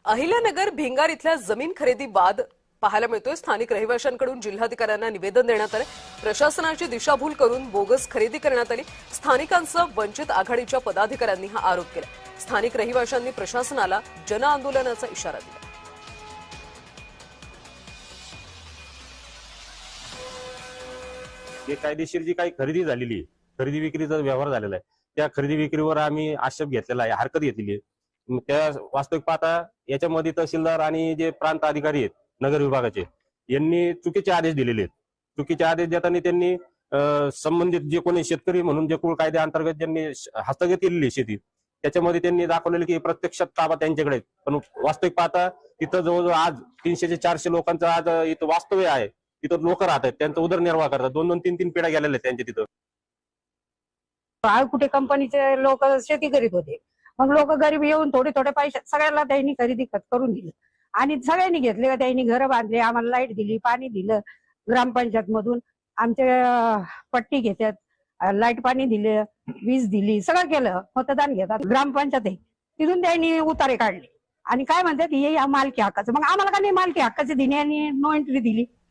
अहिल्यानगर भिंगार इथल्या जमीन खरेदी वाद पाहायला मिळतोय। स्थानिक रहिवाशांकडून जिल्हाधिकाऱ्यांना निवेदन देण्यात आले। प्रशासनाची दिशाभूल करून बोगस खरेदी करण्यात आली। स्थानिकांसह वंचित आघाडीच्या पदाधिकाऱ्यांनी हा आरोप केला। स्थानिक रहिवाशांनी प्रशासनाला जनआंदोलनाचा इशारा दिला। कायदेशीर जी काही खरेदी झालेली आहे, खरेदी विक्रीचा व्यवहार झालेला आहे, त्या खरेदी विक्रीवर आम्ही आक्षेप घेतलेला आहे, हरकत घेतलेली आहे। त्या वास्तविक पाहता याच्यामध्ये तहसीलदार आणि जे प्रांत अधिकारी आहेत नगर विभागाचे यांनी चुकीचे आदेश दिलेले आहेत। चुकीचे आदेश देताना त्यांनी संबंधित जे कोणी शेतकरी म्हणून जे कुळ कायद्याअंतर्गत ज्यांनी हस्तगत केलेली शेती त्याच्यामध्ये त्यांनी दाखवलेलं की प्रत्यक्षात ताबा त्यांच्याकडे आहे। पण वास्तविक पाहता तिथं जवळजवळ आज 300 ते 400 लोकांचं आज इथं वास्तव्य आहे। तिथं लोक राहतात, त्यांचा उदरनिर्वाह करतात। 2-2, 3-3 पिढ्या गेलेल्या आहेत त्यांच्या तिथं। कुठे कंपनीचे लोक शेती करीत होते, मग लोक गरीब येऊन थोडे थोडे पैसे सगळ्यांना त्यांनी खरेदी करून दिली आणि सगळ्यांनी घेतले। त्यांनी घरं बांधले, आम्हाला लाईट दिली, पाणी दिलं, ग्रामपंचायत मधून आमचे पट्टी घेतात, लाईट पाणी दिले, वीज दिली, सगळं केलं। मतदान घेतात ग्रामपंचायत आहे, तिथून त्यांनी उतारे काढले आणि काय म्हणतात हे या मालकी हक्काचं। मग आम्हाला का नाही मालकी हक्काची दिली आणि नो एंट्री दिली?